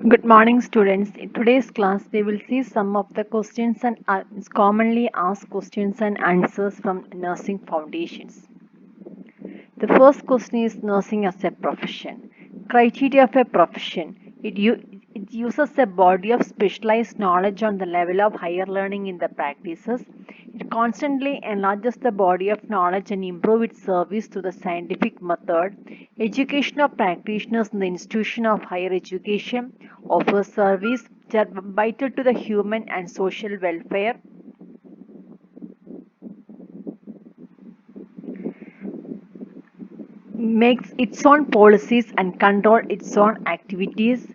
Good morning, students. In today's class, we will see some of the questions and commonly asked questions and answers from nursing foundations. The first question is nursing as a profession. Criteria of a profession. It uses a body of specialized knowledge on the level of higher learning in the practices. It constantly enlarges the body of knowledge and improves its service to the scientific method. Education of practitioners in the institution of higher education offers service that are vital to the human and social welfare. Makes its own policies and control its own activities,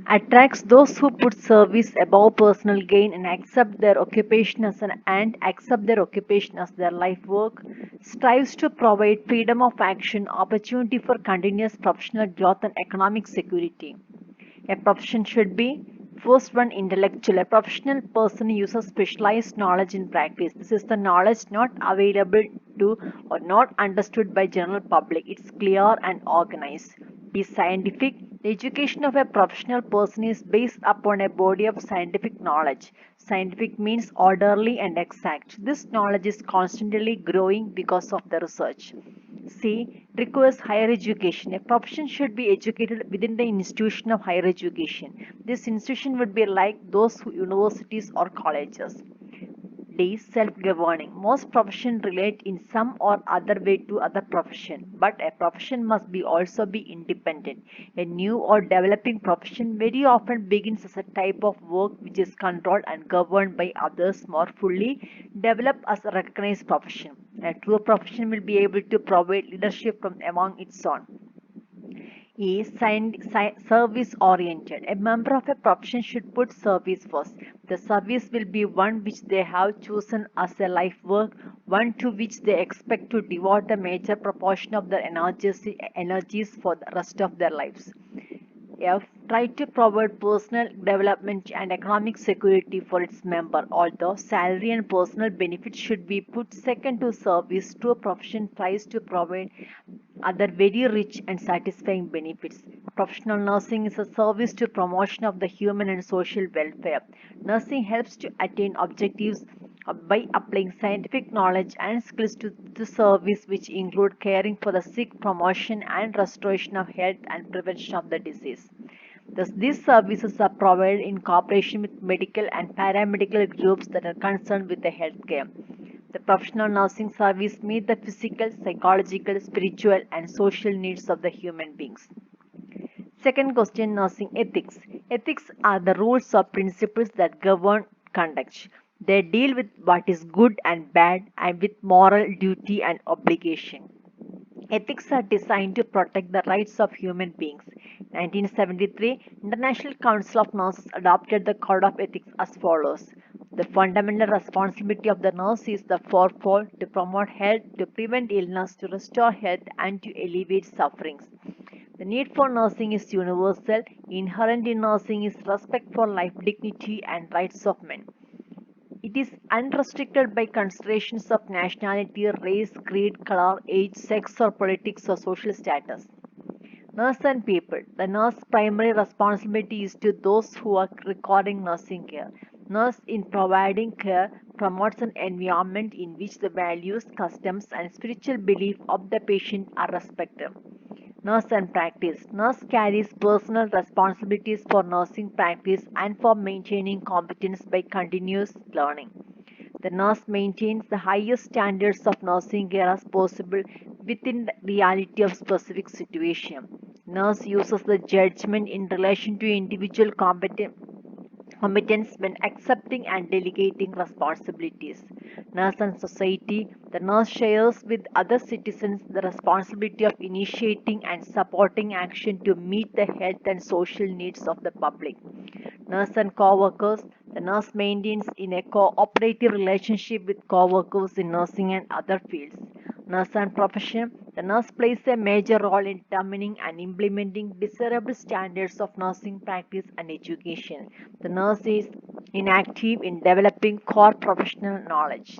attracts those who put service above personal gain and accept their occupation as their life work, strives to provide freedom of action, opportunity for continuous professional growth and economic security. A profession should be first one intellectual. A professional person uses specialized knowledge in practice. This is the knowledge not available to or not understood by general public. It's clear and organized. Be scientific. The education of a professional person is based upon a body of scientific knowledge. Scientific means orderly and exact. This knowledge is constantly growing because of the research. C. Requires higher education. A profession should be educated within the institution of higher education. This institution would be like those universities or colleges. D. Self-governing. Most professions relate in some or other way to other profession, but a profession must be also be independent. A new or developing profession very often begins as a type of work which is controlled and governed by others more fully developed as a recognized profession. A true profession will be able to provide leadership from among its own is service oriented. A member of a profession should put service first. The service will be one which they have chosen as a life work, one to which they expect to devote a major proportion of their energies for the rest of their lives. F. Try to provide personal development and economic security for its member. Although salary and personal benefits should be put second to service, true profession tries to provide other very rich and satisfying benefits. Professional nursing is a service to promotion of the human and social welfare. Nursing helps to attain objectives by applying scientific knowledge and skills to the service, which include caring for the sick, promotion and restoration of health and prevention of the disease. Thus, these services are provided in cooperation with medical and paramedical groups that are concerned with the healthcare. The professional nursing service meet the physical, psychological, spiritual, and social needs of the human beings. Second question, nursing ethics. Ethics are the rules or principles that govern conduct. They deal with what is good and bad and with moral duty and obligation. Ethics are designed to protect the rights of human beings. 1973, International Council of Nurses adopted the Code of Ethics as follows. The fundamental responsibility of the nurse is the fourfold: to promote health, to prevent illness, to restore health, and to alleviate sufferings. The need for nursing is universal. Inherent in nursing is respect for life, dignity, and rights of men. It is unrestricted by considerations of nationality, race, creed, color, age, sex, or politics or social status. Nurse and people. The nurse's primary responsibility is to those who are recording nursing care. Nurse, in providing care, promotes an environment in which the values, customs, and spiritual belief of the patient are respected. Nurse and practice. Nurse carries personal responsibilities for nursing practice and for maintaining competence by continuous learning. The nurse maintains the highest standards of nursing care as possible within the reality of specific situation. Nurse uses the judgment in relation to individual competence when accepting and delegating responsibilities. Nurse and society. The nurse shares with other citizens the responsibility of initiating and supporting action to meet the health and social needs of the public. Nurse and co-workers. The nurse maintains in a cooperative relationship with co-workers in nursing and other fields. Nurse and profession. The nurse plays a major role in determining and implementing desirable standards of nursing practice and education. The nurse is inactive in developing core professional knowledge.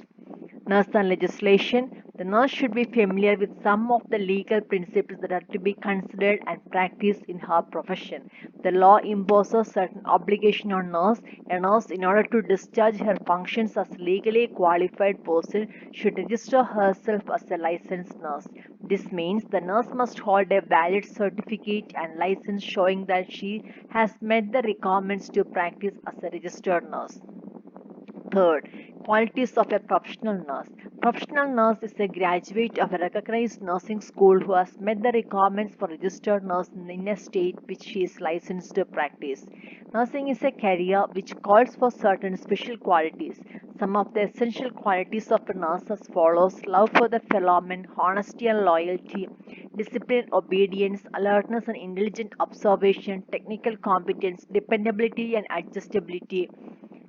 Nurse and legislation. The nurse should be familiar with some of the legal principles that are to be considered and practiced in her profession. The law imposes certain obligation on nurse. A nurse, in order to discharge her functions as legally qualified person, should register herself as a licensed nurse. This means the nurse must hold a valid certificate and license showing that she has met the requirements to practice as a registered nurse. Third, qualities of a professional nurse. Professional nurse is a graduate of a recognized nursing school who has met the requirements for registered nurse in a state which she is licensed to practice. Nursing is a career which calls for certain special qualities. Some of the essential qualities of a nurse as follows: love for the fellow man, honesty and loyalty, discipline, obedience, alertness and intelligent observation, technical competence, dependability and adjustability.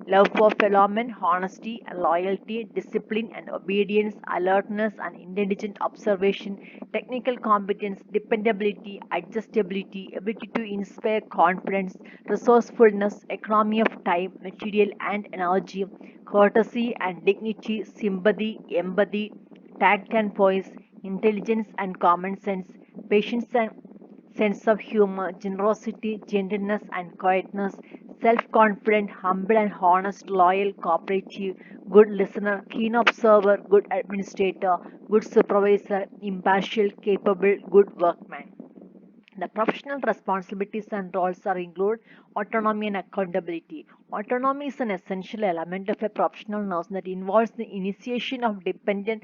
Love for fellow men, honesty, loyalty, discipline and obedience, alertness and intelligent observation, technical competence, dependability, adjustability, ability to inspire confidence, resourcefulness, economy of time, material and energy, courtesy and dignity, sympathy, empathy, tact and poise, intelligence and common sense, patience and sense of humor, generosity, gentleness, and quietness, self confident, humble and honest, loyal, cooperative, good listener, keen observer, good administrator, good supervisor, impartial, capable, good workman. The professional responsibilities and roles are include autonomy and accountability. Autonomy is an essential element of a professional nurse that involves the initiation of independent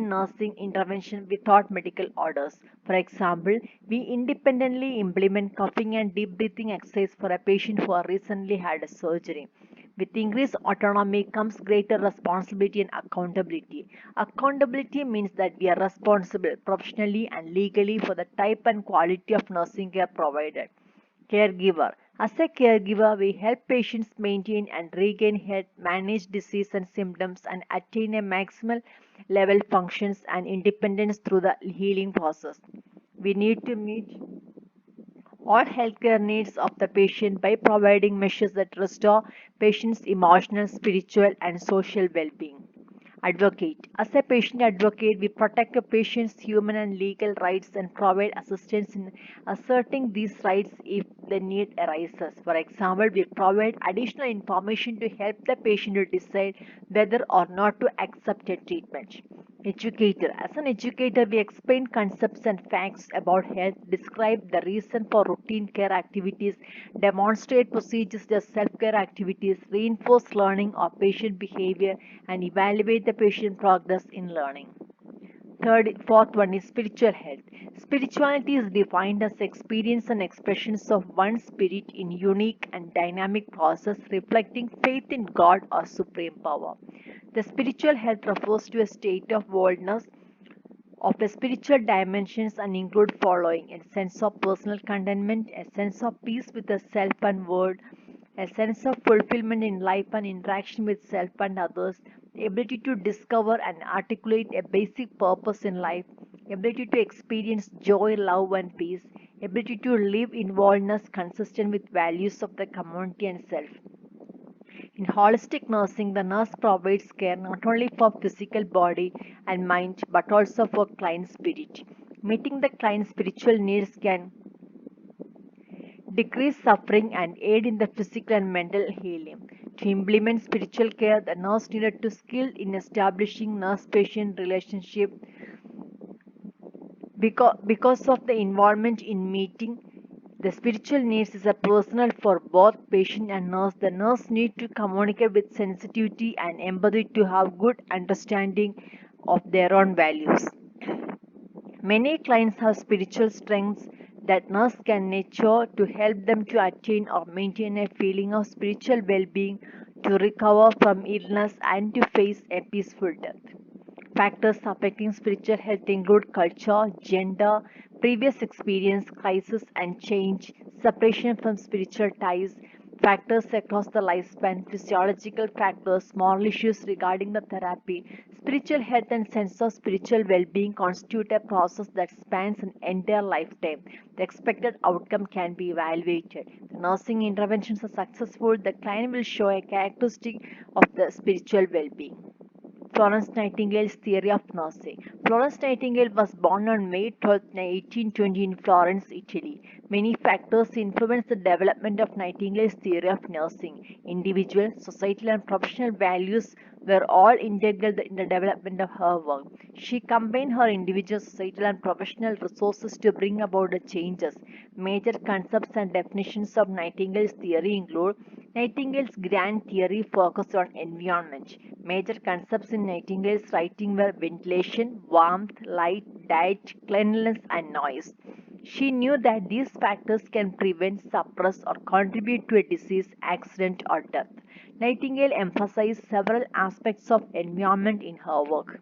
nursing intervention without medical orders. For example, we independently implement coughing and deep breathing exercise for a patient who has recently had a surgery. With increased autonomy comes greater responsibility and accountability. Accountability means that we are responsible professionally and legally for the type and quality of nursing care provided. Caregiver. As a caregiver, we help patients maintain and regain health, manage disease and symptoms, and attain a maximal level functions and independence through the healing process. We need to meet all healthcare needs of the patient by providing measures that restore patient's emotional, spiritual, and social well-being. Advocate. As a patient advocate, we protect a patient's human and legal rights and provide assistance in asserting these rights if the need arises. For example, we provide additional information to help the patient to decide whether or not to accept a treatment. Educator. As an educator, we explain concepts and facts about health, describe the reason for routine care activities, demonstrate procedures as self-care activities, reinforce learning of patient behavior, and evaluate the patient progress in learning. Fourth one is spiritual health. Spirituality is defined as experience and expressions of one's spirit in unique and dynamic process reflecting faith in God or supreme power. The spiritual health refers to a state of wholeness of a spiritual dimensions and include following: a sense of personal contentment, a sense of peace with the self and world, a sense of fulfillment in life and interaction with self and others, the ability to discover and articulate a basic purpose in life, ability to experience joy, love, and peace, ability to live in wholeness consistent with values of the community and self. In holistic nursing, the nurse provides care not only for physical body and mind but also for client spirit. Meeting the client's spiritual needs can decrease suffering and aid in the physical and mental healing. To implement spiritual care, the nurse needed to skill in establishing nurse-patient relationship because of the involvement in meeting the spiritual needs is a personal for both patient and nurse. The nurse need to communicate with sensitivity and empathy to have good understanding of their own values. Many clients have spiritual strengths that nurse can nurture to help them to attain or maintain a feeling of spiritual well-being, to recover from illness and to face a peaceful death. Factors affecting spiritual health include culture, gender, previous experience, crisis and change, separation from spiritual ties, factors across the lifespan, physiological factors, moral issues regarding the therapy. Spiritual health and sense of spiritual well-being constitute a process that spans an entire lifetime. The expected outcome can be evaluated. The nursing interventions are successful, the client will show a characteristic of the spiritual well-being. Florence Nightingale's theory of nursing. Florence Nightingale was born on May 12, 1820 in Florence, Italy. Many factors influenced the development of Nightingale's theory of nursing. Individual, societal, and professional values were all integral in the development of her work. She combined her individual, societal, and professional resources to bring about the changes. Major concepts and definitions of Nightingale's theory include Nightingale's grand theory focused on environment. Major concepts in Nightingale's writing were ventilation, warmth, light, diet, cleanliness, and noise. She knew that these factors can prevent, suppress, or contribute to a disease, accident, or death. Nightingale emphasized several aspects of environment in her work.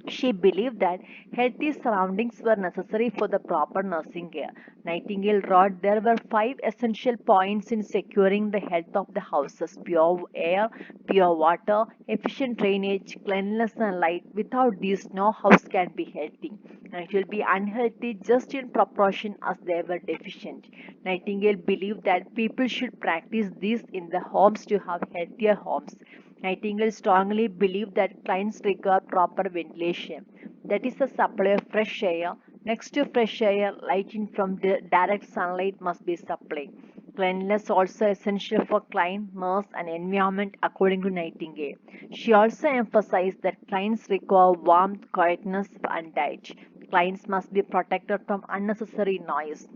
She believed that healthy surroundings were necessary for the proper nursing care. Nightingale wrote there were five essential points in securing the health of the houses: pure air, pure water, efficient drainage, cleanliness, and light. Without these, no house can be healthy, and it will be unhealthy just in proportion as they were deficient. Nightingale believed that people should practice these in the homes to have healthier homes. Nightingale strongly believed that clients require proper ventilation, that is, the supply of fresh air. Next to fresh air, lighting from direct sunlight must be supplied. Cleanliness also essential for client, nurse, and environment, according to Nightingale. She also emphasized that clients require warmth, quietness, and diet. Clients must be protected from unnecessary noise.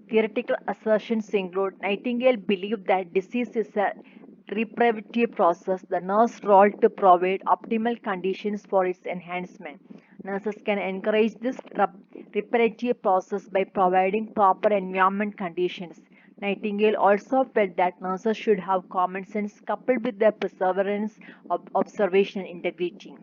Theoretical assertions include Nightingale believed that disease is a reparative process, the nurse's role to provide optimal conditions for its enhancement. Nurses can encourage this reparative process by providing proper environment conditions. Nightingale also felt that nurses should have common sense coupled with their perseverance of observation and integrity.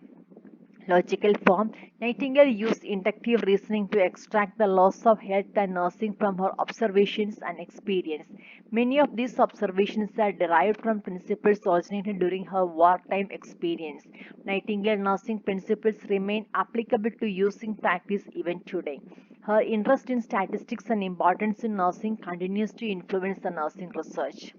Logical form. Nightingale used inductive reasoning to extract the laws of health and nursing from her observations and experience. Many of these observations are derived from principles originated during her wartime experience. Nightingale nursing principles remain applicable to use in practice even today. Her interest in statistics and importance in nursing continues to influence the nursing research.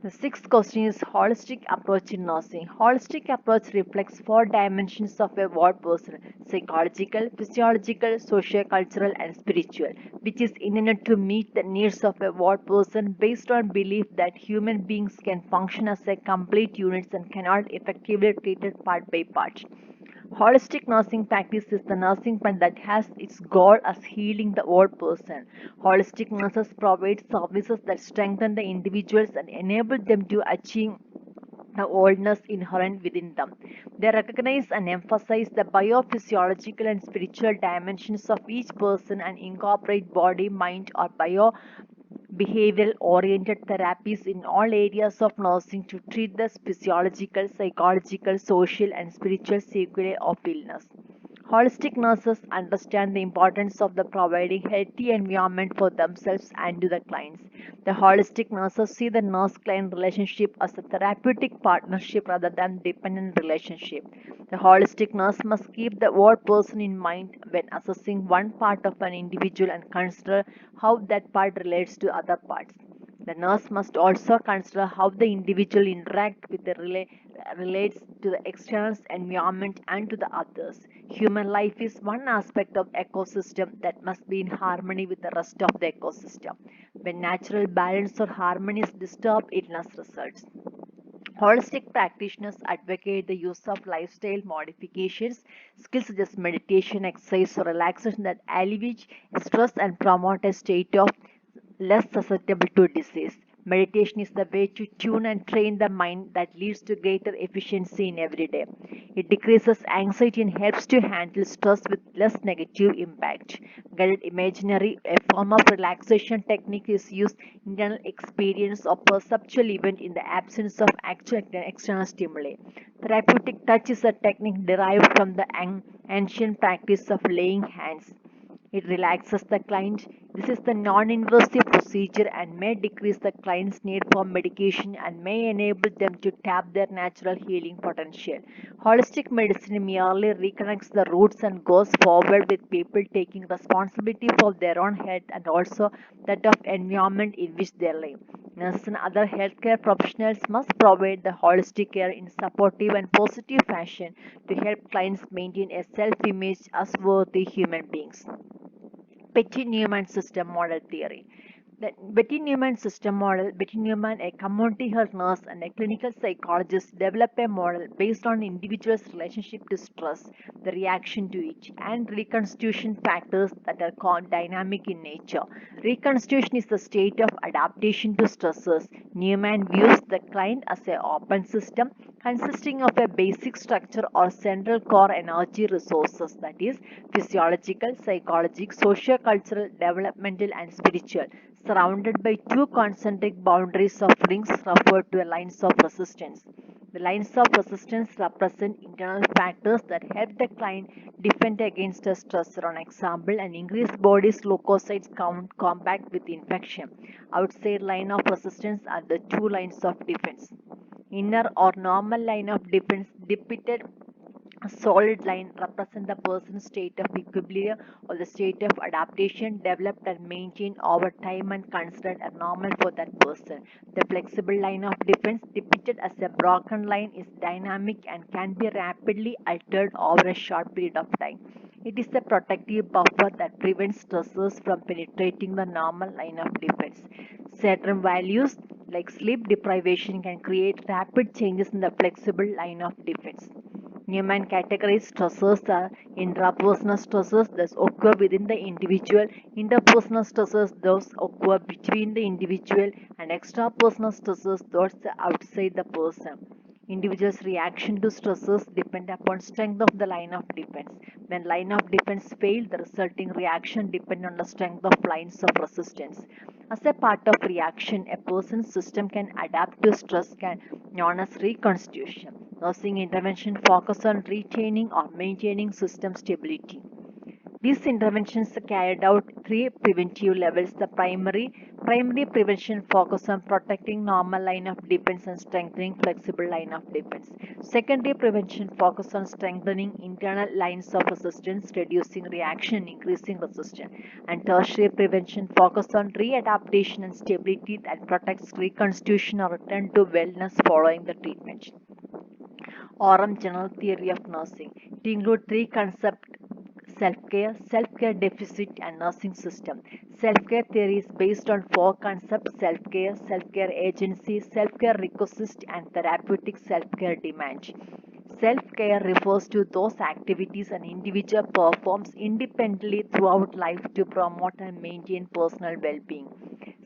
The sixth question is holistic approach in nursing. Holistic approach reflects four dimensions of a whole person: psychological, physiological, socio-cultural, and spiritual, which is intended to meet the needs of a whole person based on belief that human beings can function as a complete unit and cannot effectively treated part by part. Holistic nursing practice is the nursing plan that has its goal as healing the whole person. Holistic nurses provide services that strengthen the individuals and enable them to achieve the wholeness inherent within them. They recognize and emphasize the biophysiological and spiritual dimensions of each person and incorporate body, mind, or behavioral oriented therapies in all areas of nursing to treat the physiological, psychological, social, and spiritual sequelae of illness. Holistic nurses understand the importance of the providing healthy environment for themselves and to the clients. The holistic nurses see the nurse-client relationship as a therapeutic partnership rather than dependent relationship. The holistic nurse must keep the whole person in mind when assessing one part of an individual and consider how that part relates to other parts. The nurse must also consider how the individual relates to the external environment and to the others. Human life is one aspect of ecosystem that must be in harmony with the rest of the ecosystem. When natural balance or harmony is disturbed, illness results. Holistic practitioners advocate the use of lifestyle modifications, skills such as meditation, exercise, or relaxation that alleviate stress and promote a state of less susceptible to disease. Meditation is the way to tune and train the mind that leads to greater efficiency in every day. It decreases anxiety and helps to handle stress with less negative impact. Guided imaginary, a form of relaxation technique, is used in internal experience of perceptual event in the absence of actual external stimuli. Therapeutic touch is a technique derived from the ancient practice of laying hands. It relaxes the client. This is the non-invasive procedure and may decrease the client's need for medication and may enable them to tap their natural healing potential. Holistic medicine merely reconnects the roots and goes forward with people taking responsibility for their own health and also that of environment in which they live. Nurses and other healthcare professionals must provide the holistic care in supportive and positive fashion to help clients maintain a self-image as worthy human beings. Betty Newman System Model Theory. The Betty Newman System Model, Betty Newman, a community health nurse and a clinical psychologist, developed a model based on individuals' relationship to stress, the reaction to it, and reconstitution factors that are dynamic in nature. Reconstitution is the state of adaptation to stressors. Newman views the client as an open system consisting of a basic structure or central core energy resources, that is physiological, psychological, socio-cultural, developmental and spiritual, surrounded by two concentric boundaries of rings referred to as lines of resistance. The lines of resistance represent internal factors that help the client defend against a stressor. On example, an increased body's leukocytes count combat with infection. Outside line of resistance are the two lines of defense. Inner or normal line of defense depicted a solid line represents the person's state of equilibrium or the state of adaptation developed and maintained over time and considered a normal for that person. The flexible line of defense, depicted as a broken line, is dynamic and can be rapidly altered over a short period of time. It is a protective buffer that prevents stressors from penetrating the normal line of defense. Certain values like sleep deprivation can create rapid changes in the flexible line of defense. Newman categorized stressors are intrapersonal stressors that occur within the individual, interpersonal stressors those occur between the individual, and extrapersonal stressors those outside the person. Individuals' reaction to stressors depend upon strength of the line of defense. When line of defense fail, the resulting reaction depends on the strength of lines of resistance. As a part of reaction, a person's system can adapt to stress known as reconstitution. Nursing intervention focus on retaining or maintaining system stability. These interventions are carried out three preventive levels. The primary prevention focus on protecting normal line of defense and strengthening flexible line of defense. Secondary prevention focus on strengthening internal lines of resistance, reducing reaction, increasing resistance. And tertiary prevention focus on readaptation and stability that protects reconstitution or return to wellness following the treatment. Oram General Theory of Nursing. It includes three concepts: self care deficit, and nursing system. Self care theory is based on four concepts: self care agency, self care requisite, and therapeutic self care demand. Self care refers to those activities an individual performs independently throughout life to promote and maintain personal well being.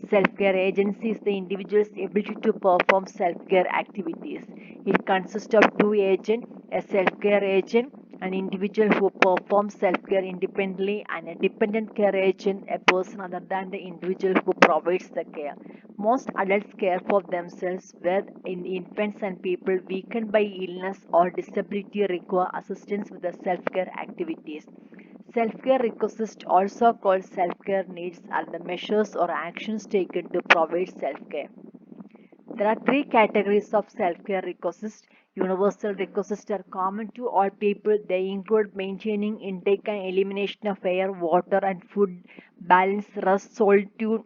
Self care agency is the individual's ability to perform self care activities. It consists of two agents: a self care agent, an individual who performs self care independently, and a dependent care agent, a person other than the individual who provides the care. Most adults care for themselves, where in infants and people weakened by illness or disability require assistance with the self care activities. Self care requisites, also called self care needs, are the measures or actions taken to provide self care. There are three categories of self-care requisites. Universal requisites are common to all people. They include maintaining intake and elimination of air, water, and food, balance, rest, solitude,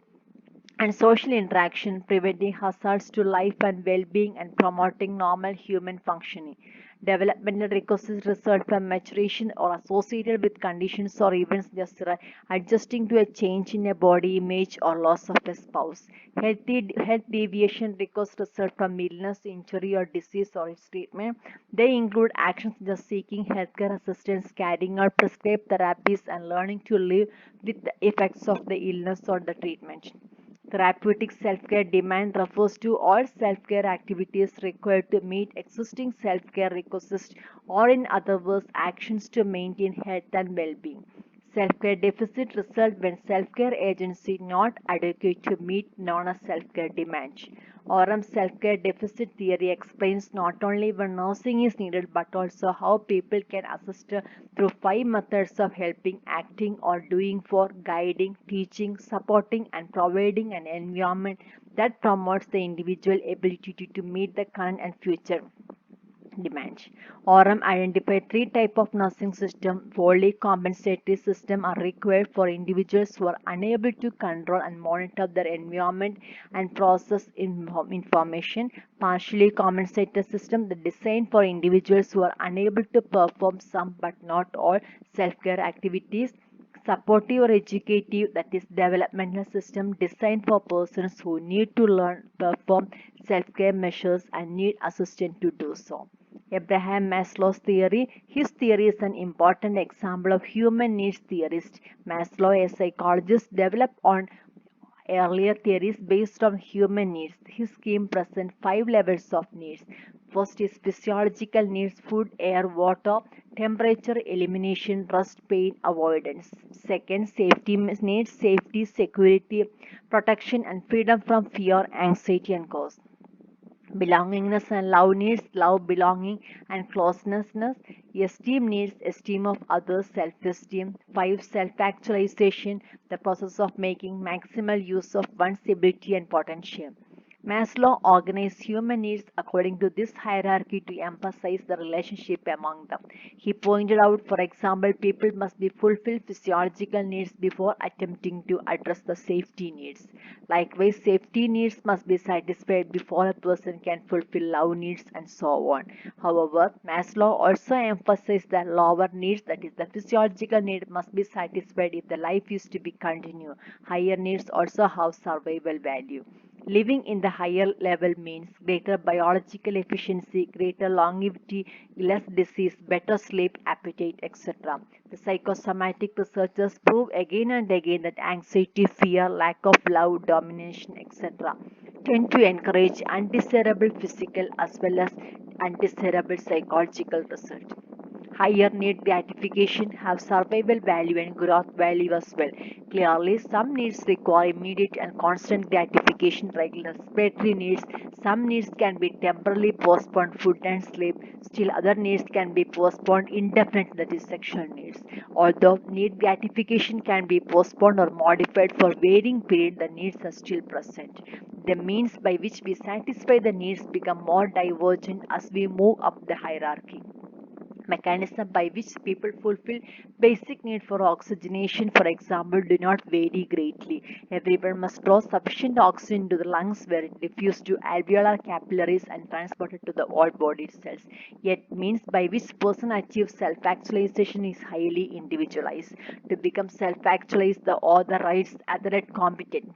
and social interaction, preventing hazards to life and well-being, and promoting normal human functioning. Developmental requisites result from maturation or associated with conditions or events just adjusting to a change in a body image or loss of a spouse. Health deviation requests result from illness, injury, or disease or its treatment. They include actions such as seeking healthcare assistance, carrying out prescribed therapies, and learning to live with the effects of the illness or the treatment. Therapeutic self-care demand refers to all self-care activities required to meet existing self-care requisites, or in other words, actions to maintain health and well-being. Self-care deficit result when self-care agency not adequate to meet known as self-care demand. Oram self-care deficit theory explains not only when nursing is needed but also how people can assist through five methods of helping, acting, or doing for: guiding, teaching, supporting, and providing an environment that promotes the individual ability to meet the current and future demand. ORM identified three types of nursing system. Wholly compensatory system are required for individuals who are unable to control and monitor their environment and process information. Partially compensatory system, the design for individuals who are unable to perform some but not all self-care activities. Supportive or educative, that is developmental system designed for persons who need to learn, perform self-care measures and need assistance to do so. Abraham Maslow's theory. His theory is an important example of human needs theorist. Maslow, a psychologist, developed on earlier theories based on human needs. His scheme presents five levels of needs. First is physiological needs: food, air, water, temperature, elimination, rest, pain, avoidance. Second, safety needs: safety, security, protection, and freedom from fear, anxiety, and cause. Belongingness and love needs: love, belonging, and closeness. Esteem needs: esteem of others, self-esteem. 5. Self-actualization, the process of making maximal use of one's ability and potential. Maslow organized human needs according to this hierarchy to emphasize the relationship among them. He pointed out, for example, people must be fulfill physiological needs before attempting to address the safety needs. Likewise, safety needs must be satisfied before a person can fulfill love needs, and so on. However, Maslow also emphasized that lower needs, that is the physiological need, must be satisfied if the life is to be continued. Higher needs also have survival value. Living in the higher level means greater biological efficiency, greater longevity, less disease, better sleep, appetite, etc. The psychosomatic researchers prove again and again that anxiety, fear, lack of love, domination, etc. tend to encourage undesirable physical as well as undesirable psychological results. Higher need gratification have survival value and growth value as well. Clearly, some needs require immediate and constant gratification, like respiratory needs. Some needs can be temporarily postponed, food and sleep. Still, other needs can be postponed indefinitely, that is sexual needs. Although need gratification can be postponed or modified for varying period, the needs are still present. The means by which we satisfy the needs become more divergent as we move up the hierarchy. Mechanism by which people fulfill basic need for oxygenation, for example, do not vary greatly. Everyone must draw sufficient oxygen into the lungs where it diffuses to alveolar capillaries and transported to the whole body cells. Yet means by which person achieves self-actualization is highly individualized. To become self-actualized, the author writes other competent.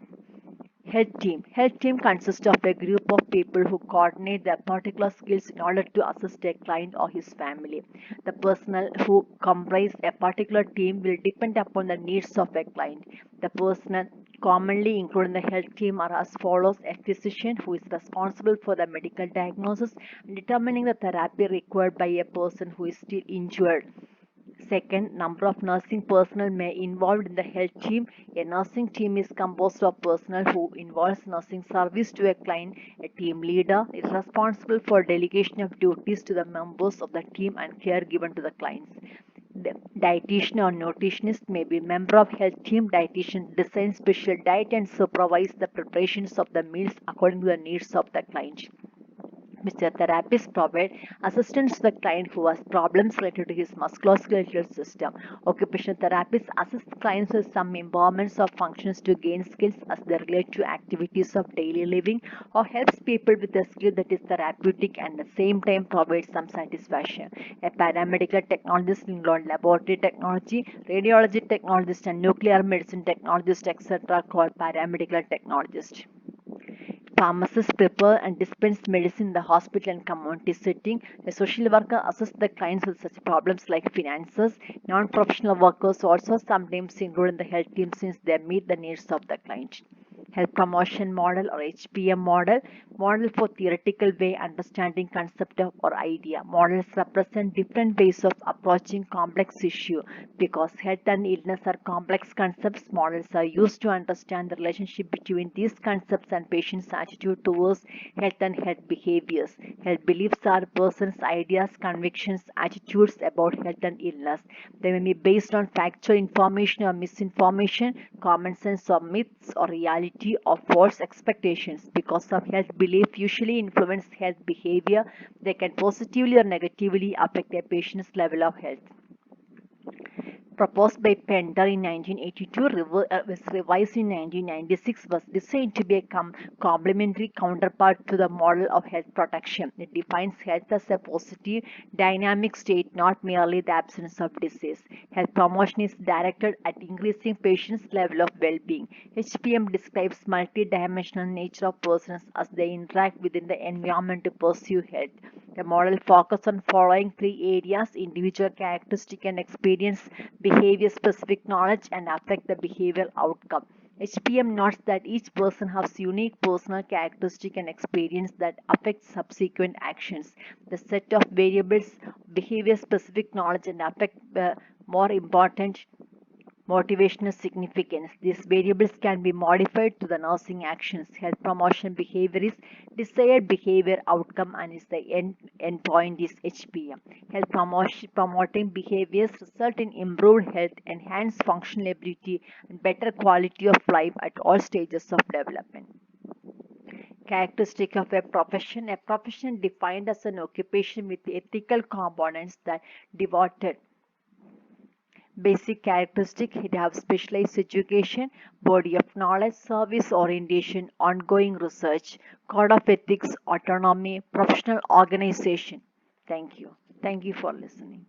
Health team. Health team consists of a group of people who coordinate their particular skills in order to assist a client or his family. The personnel who comprise a particular team will depend upon the needs of a client. The personnel commonly included in the health team are as follows: a physician who is responsible for the medical diagnosis and determining the therapy required by a person who is still injured. Second, number of nursing personnel may involved in the health team. A nursing team is composed of personnel who involves nursing service to a client. A team leader is responsible for delegation of duties to the members of the team and care given to the clients. The dietitian or nutritionist may be member of health team. Dietitian design special diet and supervise the preparations of the meals according to the needs of the client. Mr. Therapist provide assistance to the client who has problems related to his musculoskeletal system. Occupational therapists assist clients with some impairments of functions to gain skills as they relate to activities of daily living, or helps people with a skill that is therapeutic and at the same time provides some satisfaction. A paramedical technologist include laboratory technology, radiology technologist, and nuclear medicine technologist, etc. called paramedical technologist. Pharmacists prepare and dispense medicine in the hospital and community setting. A social worker assists the clients with such problems like finances. Non-professional workers also sometimes include in the health team since they meet the needs of the client. Health promotion model or HPM model for theoretical way understanding concept of or idea. Models represent different ways of approaching complex issue. Because health and illness are complex concepts, models are used to understand the relationship between these concepts and patients' attitude towards health and health behaviors. Health beliefs are persons' ideas, convictions, attitudes about health and illness. They may be based on factual information or misinformation, common sense or myths or reality, possibility of false expectations. Because of health belief usually influence health behavior, they can positively or negatively affect a patient's level of health. Proposed by Pender in 1982, was revised in 1996, was designed to be a complementary counterpart to the model of health protection. It defines health as a positive, dynamic state, not merely the absence of disease. Health promotion is directed at increasing patients' level of well-being. HPM describes multidimensional nature of persons as they interact within the environment to pursue health. The model focuses on following three areas: individual characteristic and experience, behavior specific knowledge, and affect the behavioral outcome. HPM notes that each person has unique personal characteristic and experience that affect subsequent actions. The set of variables, behavior specific knowledge, and affect more important motivational significance. These variables can be modified to the nursing actions. Health promotion behavior is desired behavior outcome and is the endpoint is HPM. Health promoting behaviors result in improved health, enhanced functional ability, and better quality of life at all stages of development. Characteristic of a profession defined as an occupation with ethical components that devoted basic characteristic: it have specialized education, body of knowledge, service orientation, ongoing research, code of ethics, autonomy, professional organization. Thank you for listening.